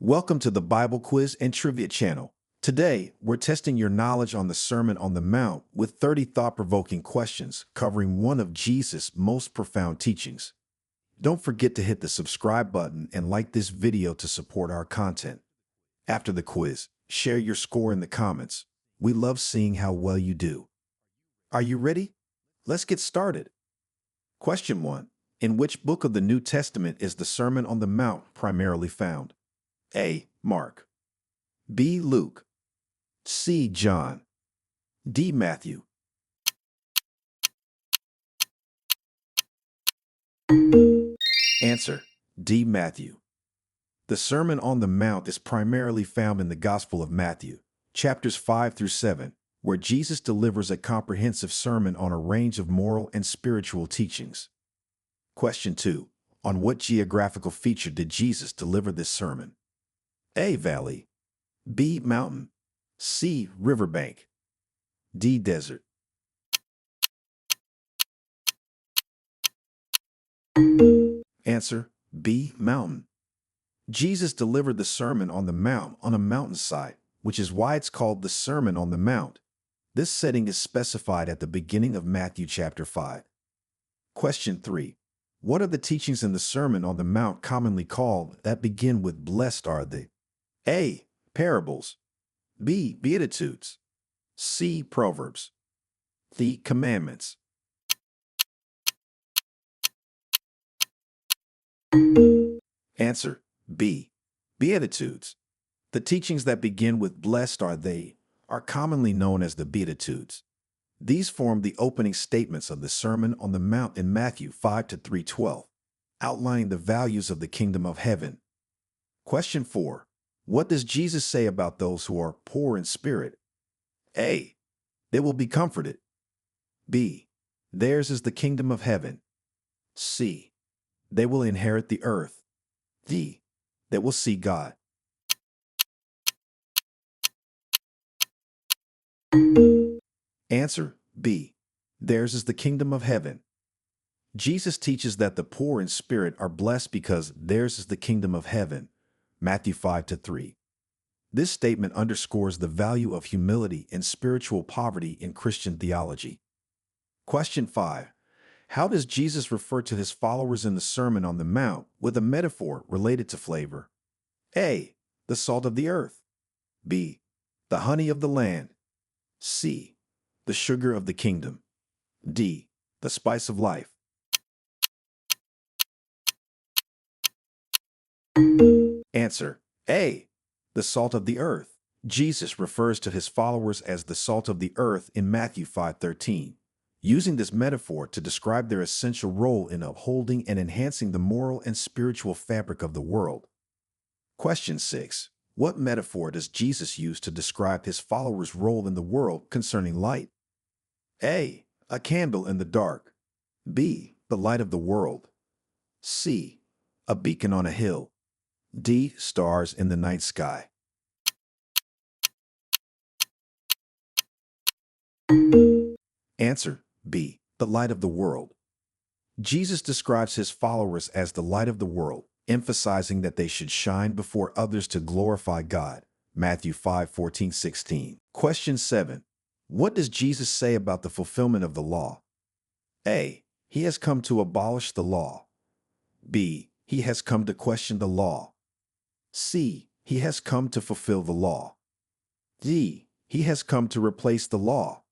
Welcome to the Bible Quiz and Trivia channel. Today, we're testing your knowledge on the Sermon on the Mount with 30 thought-provoking questions covering one of Jesus' most profound teachings. Don't forget to hit the subscribe button and like this video to support our content. After the quiz, share your score in the comments. We love seeing how well you do. Are you ready? Let's get started. Question 1. In which book of the New Testament is the Sermon on the Mount primarily found? A. Mark. B. Luke. C. John. D. Matthew. Answer: D. Matthew. The Sermon on the Mount is primarily found in the Gospel of Matthew, chapters 5 through 7, where Jesus delivers a comprehensive sermon on a range of moral and spiritual teachings. Question 2. On what geographical feature did Jesus deliver this sermon? A. Valley. B. Mountain. C. Riverbank. D. Desert. Answer: B. Mountain. Jesus delivered the Sermon on the Mount on a mountainside, which is why it's called the Sermon on the Mount. This setting is specified at the beginning of Matthew chapter 5. Question 3. What are the teachings in the Sermon on the Mount commonly called that begin with "Blessed are they"? A. Parables. B. Beatitudes. C. Proverbs. D. Commandments. Answer: B. Beatitudes. The teachings that begin with "Blessed are they" are commonly known as the Beatitudes. These form the opening statements of the Sermon on the Mount in Matthew 5 to 3:12, outlining the values of the kingdom of heaven. Question 4. What does Jesus say about those who are poor in spirit? A. They will be comforted. B. Theirs is the kingdom of heaven. C. They will inherit the earth. D. They will see God. Answer: B. Theirs is the kingdom of heaven. Jesus teaches that the poor in spirit are blessed because theirs is the kingdom of heaven. Matthew 5 to 3. This statement underscores the value of humility and spiritual poverty in Christian theology. Question 5. How does Jesus refer to his followers in the Sermon on the Mount with a metaphor related to flavor? A. The salt of the earth. B. The honey of the land. C. The sugar of the kingdom. D. The spice of life. Answer: A. The salt of the earth. Jesus refers to his followers as the salt of the earth in Matthew 5:13, using this metaphor to describe their essential role in upholding and enhancing the moral and spiritual fabric of the world. Question 6. What metaphor does Jesus use to describe his followers' role in the world concerning light? A. A candle in the dark. B. The light of the world. C. A beacon on a hill. D. Stars in the night sky. Answer: B. The light of the world. Jesus describes his followers as the light of the world, emphasizing that they should shine before others to glorify God. Matthew 5:14-16. Question 7. What does Jesus say about the fulfillment of the law? A. He has come to abolish the law. B. He has come to question the law. C. He has come to fulfill the law. D. He has come to replace the law.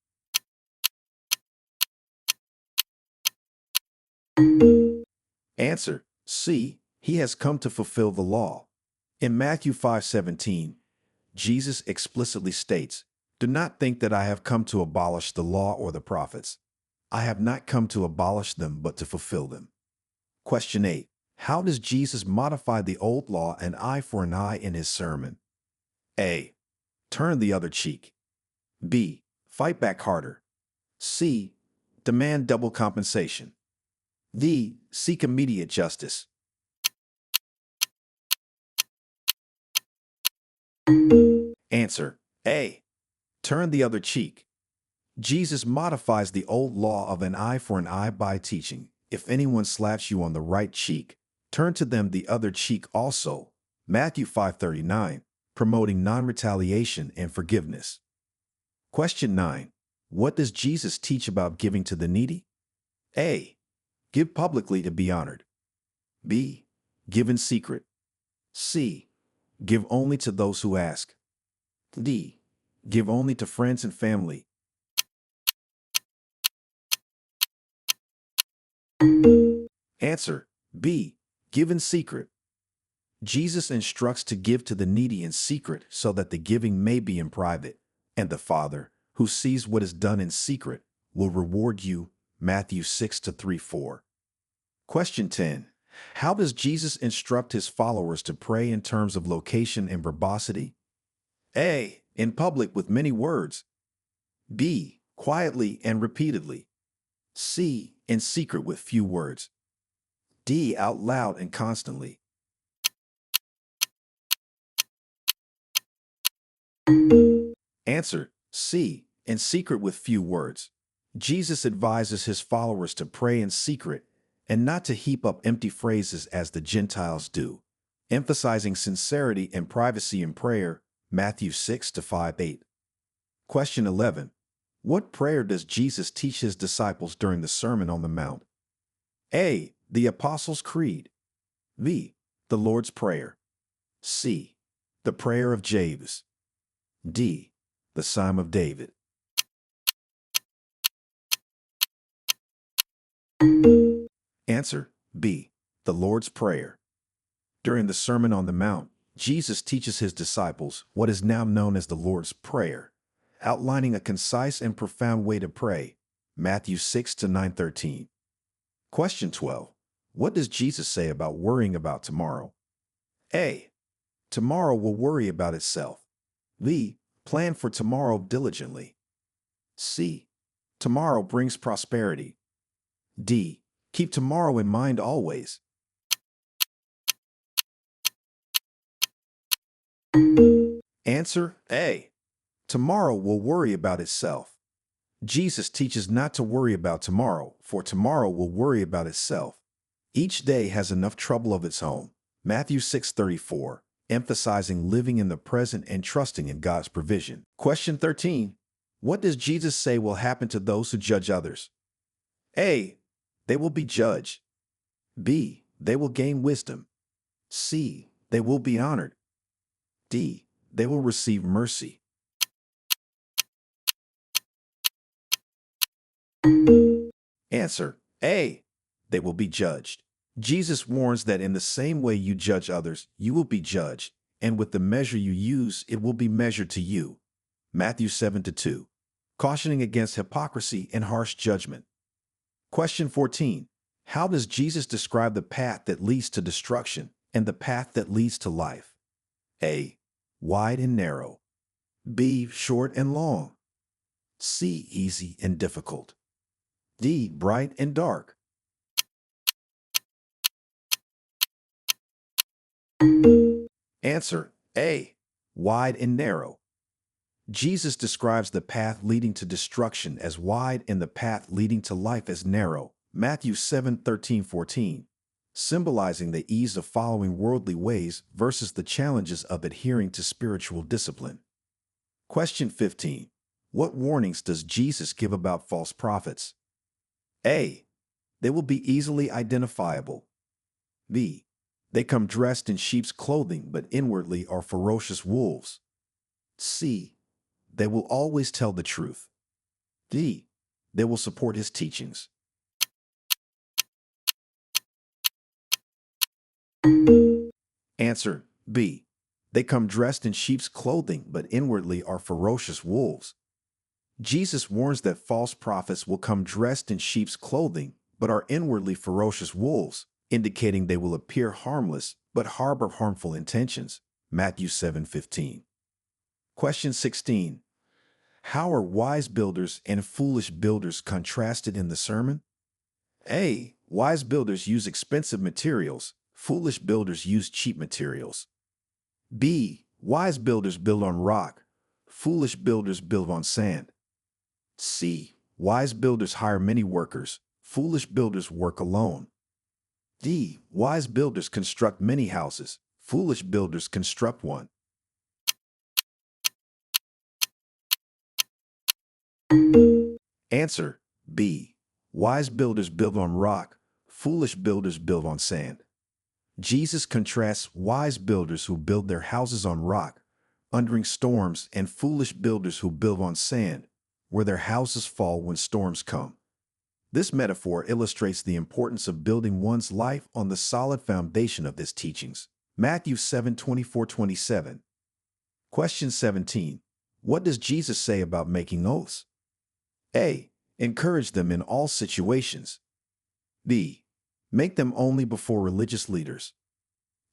Answer: C. He has come to fulfill the law. In Matthew 5:17, Jesus explicitly states, "Do not think that I have come to abolish the law or the prophets. I have not come to abolish them, but to fulfill them." Question 8. How does Jesus modify the old law, an eye for an eye, in his sermon? A. Turn the other cheek. B. Fight back harder. C. Demand double compensation. D. Seek immediate justice. Answer: A. Turn the other cheek. Jesus modifies the old law of an eye for an eye by teaching, if anyone slaps you on the right cheek, turn to them the other cheek also. Matthew 5:39, promoting non-retaliation and forgiveness. Question 9. What does Jesus teach about giving to the needy? A. Give publicly to be honored. B. Give in secret. C. Give only to those who ask. D. Give only to friends and family. Answer B. Give in secret. Jesus instructs to give to the needy in secret so that the giving may be in private, and the Father, who sees what is done in secret, will reward you. Matthew 6:3-4. Question 10. How does Jesus instruct his followers to pray in terms of location and verbosity? A. In public with many words. B. Quietly and repeatedly. C. In secret with few words. D. Out loud and constantly. Answer C. In secret with few words. Jesus advises his followers to pray in secret and not to heap up empty phrases as the Gentiles do, emphasizing sincerity and privacy in prayer. Matthew 6:5-8. Question 11. What prayer does Jesus teach his disciples during the Sermon on the Mount? A. The Apostles' Creed. B. The Lord's Prayer. C. The Prayer of Jabez. D. The Psalm of David. Answer B. The Lord's Prayer. During the Sermon on the Mount, Jesus teaches his disciples what is now known as the Lord's Prayer, outlining a concise and profound way to pray. Matthew 6-9-13. Question 12. What does Jesus say about worrying about tomorrow? A. Tomorrow will worry about itself. B. Plan for tomorrow diligently. C. Tomorrow brings prosperity. D. Keep tomorrow in mind always. Answer A. Tomorrow will worry about itself. Jesus teaches not to worry about tomorrow, for tomorrow will worry about itself. Each day has enough trouble of its own. Matthew 6:34, emphasizing living in the present and trusting in God's provision. Question 13. What does Jesus say will happen to those who judge others? A. They will be judged. B. They will gain wisdom. C. They will be honored. D. They will receive mercy. Answer A. They will be judged. Jesus warns that in the same way you judge others, you will be judged, and with the measure you use, it will be measured to you. Matthew 7:2, cautioning against hypocrisy and harsh judgment. Question 14. How does Jesus describe the path that leads to destruction and the path that leads to life? A. Wide and narrow. B. Short and long. C. Easy and difficult. D. Bright and dark. Answer A. Wide and narrow. Jesus describes the path leading to destruction as wide and the path leading to life as narrow. Matthew 7:13-14, symbolizing the ease of following worldly ways versus the challenges of adhering to spiritual discipline. Question 15. What warnings does Jesus give about false prophets? A. They will be easily identifiable. B. They come dressed in sheep's clothing but inwardly are ferocious wolves. C. They will always tell the truth. D. They will support his teachings. Answer B. They come dressed in sheep's clothing but inwardly are ferocious wolves. Jesus warns that false prophets will come dressed in sheep's clothing but are inwardly ferocious wolves, indicating they will appear harmless but harbor harmful intentions. Matthew 7:15. Question 16. How are wise builders and foolish builders contrasted in the sermon? A. Wise builders use expensive materials. Foolish builders use cheap materials. B. Wise builders build on rock. Foolish builders build on sand. C. Wise builders hire many workers. Foolish builders work alone. D. Wise builders construct many houses. Foolish builders construct one. Answer B. Wise builders build on rock. Foolish builders build on sand. Jesus contrasts wise builders who build their houses on rock, undering storms, and foolish builders who build on sand, where their houses fall when storms come. This metaphor illustrates the importance of building one's life on the solid foundation of his teachings. Matthew 7:24-27. Question 17. What does Jesus say about making oaths? A. Encourage them in all situations. B. Make them only before religious leaders.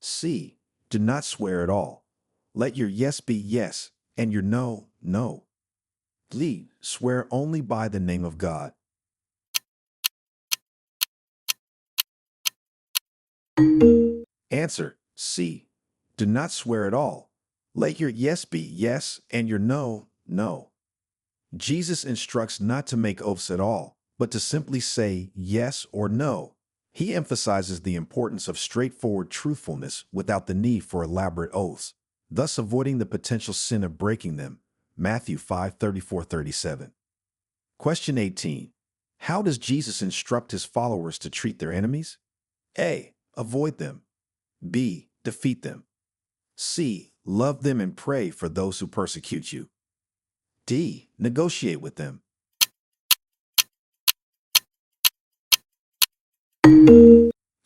C. Do not swear at all. Let your yes be yes and your no, no. D. Swear only by the name of God. Answer C. Do not swear at all. Let your yes be yes and your no, no. Jesus instructs not to make oaths at all, but to simply say yes or no. He emphasizes the importance of straightforward truthfulness without the need for elaborate oaths, thus avoiding the potential sin of breaking them. Matthew 5:34-37. Question 18. How does Jesus instruct his followers to treat their enemies? A. Avoid them. B. Defeat them. C. Love them and pray for those who persecute you. D. Negotiate with them.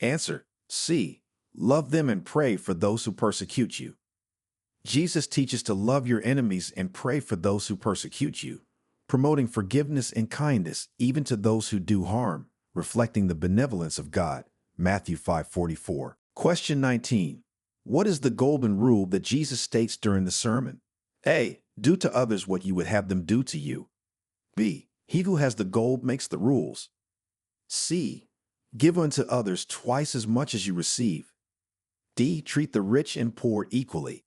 Answer C. Love them and pray for those who persecute you. Jesus teaches to love your enemies and pray for those who persecute you, promoting forgiveness and kindness even to those who do harm, reflecting the benevolence of God. Matthew 5:44. Question 19. What is the golden rule that Jesus states during the sermon? A. Do to others what you would have them do to you. B. He who has the gold makes the rules. C. Give unto others twice as much as you receive. D. Treat the rich and poor equally.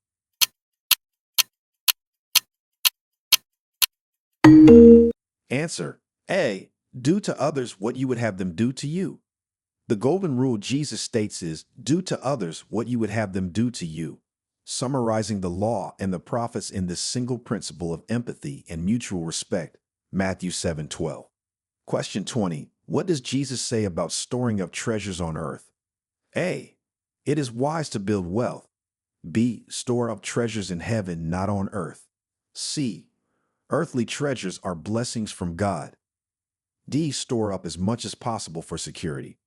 Answer A. Do to others what you would have them do to you. The golden rule Jesus states is, do to others what you would have them do to you, summarizing the law and the prophets in this single principle of empathy and mutual respect. Matthew 7:12. Question 20. What does Jesus say about storing up treasures on earth? A. It is wise to build wealth. B. Store up treasures in heaven, not on earth. C. Earthly treasures are blessings from God. D. Store up as much as possible for security.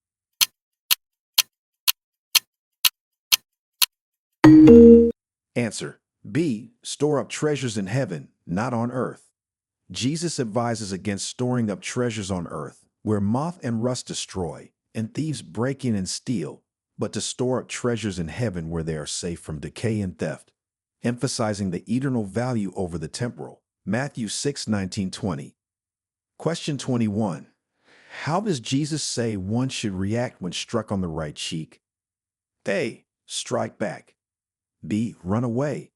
Answer B. Store up treasures in heaven, not on earth. Jesus advises against storing up treasures on earth, where moth and rust destroy, and thieves break in and steal, but to store up treasures in heaven where they are safe from decay and theft, emphasizing the eternal value over the temporal. Matthew 6:19-20. Question 21. How does Jesus say one should react when struck on the right cheek? A. Strike back. B. Run away.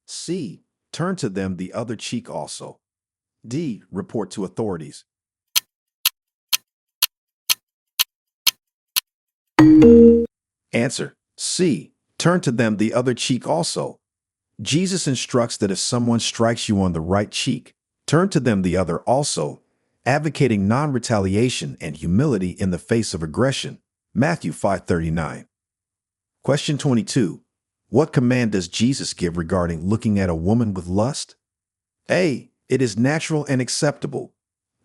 C. Turn to them the other cheek also. D. Report to authorities. Answer C. Turn to them the other cheek also. Jesus instructs that if someone strikes you on the right cheek, turn to them the other also, advocating non-retaliation and humility in the face of aggression. Matthew 5:39. Question 22. What command does Jesus give regarding looking at a woman with lust? A. It is natural and acceptable.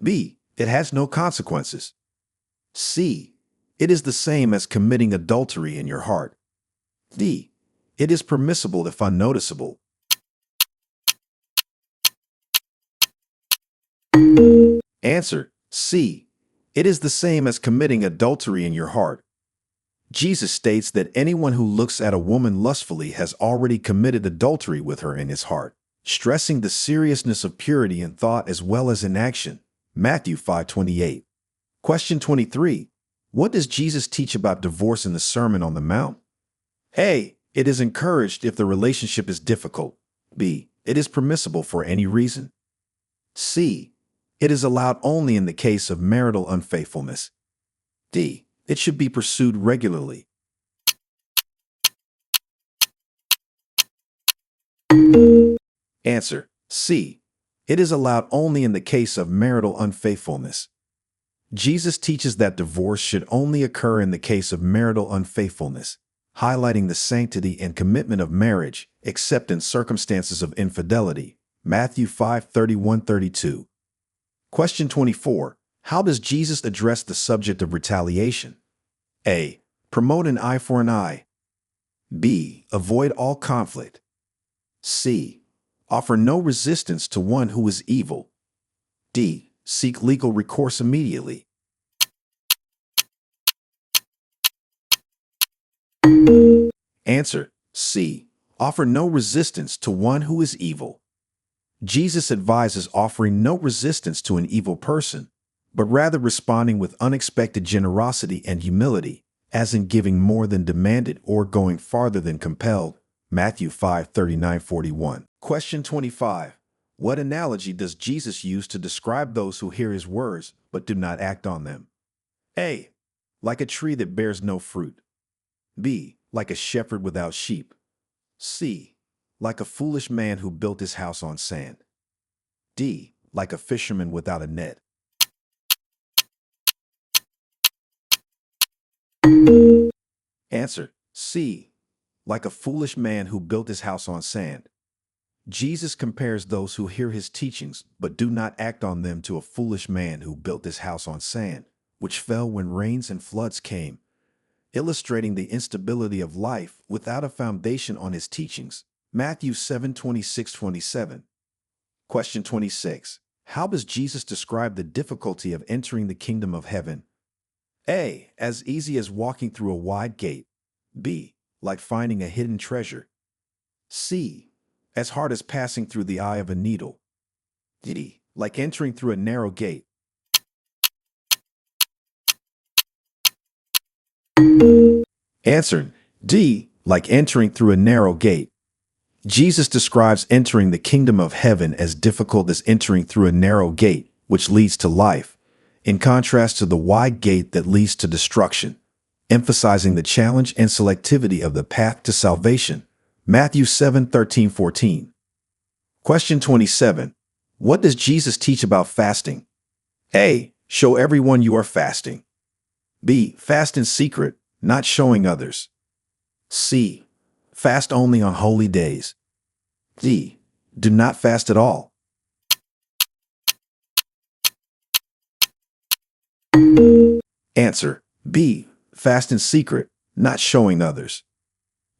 B. It has no consequences. C. It is the same as committing adultery in your heart. D. It is permissible if unnoticeable. Answer C. It is the same as committing adultery in your heart. Jesus states that anyone who looks at a woman lustfully has already committed adultery with her in his heart, stressing the seriousness of purity in thought as well as in action. Matthew 5:28. Question 23. What does Jesus teach about divorce in the Sermon on the Mount? A. It is encouraged if the relationship is difficult. B. It is permissible for any reason. C. It is allowed only in the case of marital unfaithfulness. D. It should be pursued regularly. Answer: C. It is allowed only in the case of marital unfaithfulness. Jesus teaches that divorce should only occur in the case of marital unfaithfulness, highlighting the sanctity and commitment of marriage, except in circumstances of infidelity. Matthew 5:31-32. Question 24. How does Jesus address the subject of retaliation? A. Promote an eye for an eye. B. Avoid all conflict. C. Offer no resistance to one who is evil. D. Seek legal recourse immediately. Answer: C. Offer no resistance to one who is evil. Jesus advises offering no resistance to an evil person, but rather responding with unexpected generosity and humility, as in giving more than demanded or going farther than compelled. Matthew 5:39-41. Question 25. What analogy does Jesus use to describe those who hear his words but do not act on them? A. Like a tree that bears no fruit. B. Like a shepherd without sheep. C. Like a foolish man who built his house on sand. D. Like a fisherman without a net. Answer: C. Like a foolish man who built his house on sand. Jesus compares those who hear his teachings but do not act on them to a foolish man who built his house on sand, which fell when rains and floods came, illustrating the instability of life without a foundation on his teachings. Matthew 7:26-27. Question 26. How does Jesus describe the difficulty of entering the kingdom of heaven? A. As easy as walking through a wide gate. B. Like finding a hidden treasure. C. As hard as passing through the eye of a needle. D. Like entering through a narrow gate. Answer: D. Like entering through a narrow gate. Jesus describes entering the kingdom of heaven as difficult as entering through a narrow gate, which leads to life, in contrast to the wide gate that leads to destruction, emphasizing the challenge and selectivity of the path to salvation. Matthew 7:13-14. Question 27. What does Jesus teach about fasting? A. Show everyone you are fasting. B. Fast in secret, not showing others. C. Fast only on holy days. D. Do not fast at all. Answer: B. Fast in secret, not showing others.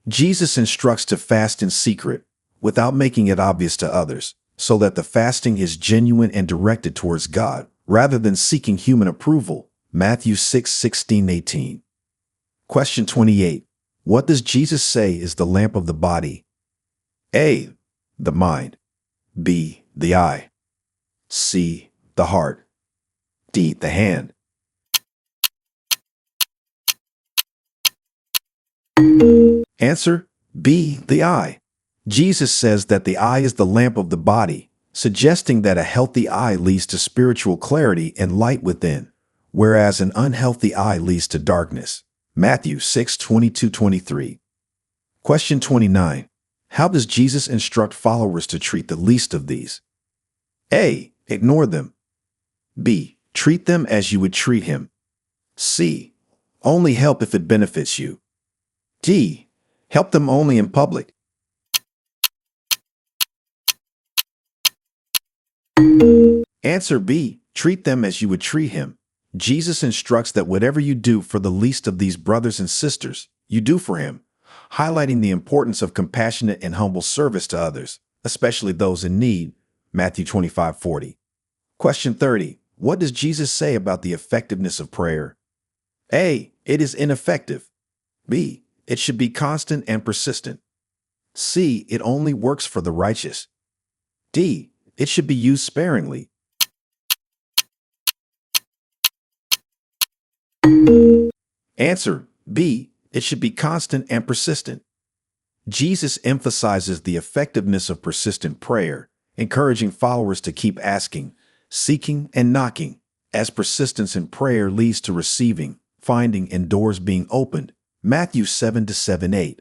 Jesus instructs to fast in secret, without making it obvious to others, so that the fasting is genuine and directed towards God, rather than seeking human approval. Matthew 6:16-18. Question 28. What does Jesus say is the lamp of the body? A. The mind. B. The eye. C. The heart. D. The hand. Answer: B. The eye. Jesus says that the eye is the lamp of the body, suggesting that a healthy eye leads to spiritual clarity and light within, whereas an unhealthy eye leads to darkness. Matthew 6:22-23. Question 29. How does Jesus instruct followers to treat the least of these? A. Ignore them. B. Treat them as you would treat him. C. Only help if it benefits you. D. Help them only in public. Answer: B. Treat them as you would treat him. Jesus instructs that whatever you do for the least of these brothers and sisters, you do for him, highlighting the importance of compassionate and humble service to others, especially those in need. Matthew 25:40. Question 30. What does Jesus say about the effectiveness of prayer? A. It is ineffective. B. It should be constant and persistent. C. It only works for the righteous. D. It should be used sparingly. Answer: B. It should be constant and persistent. Jesus emphasizes the effectiveness of persistent prayer, encouraging followers to keep asking, seeking, and knocking, as persistence in prayer leads to receiving, finding, and doors being opened. Matthew 7:7-8.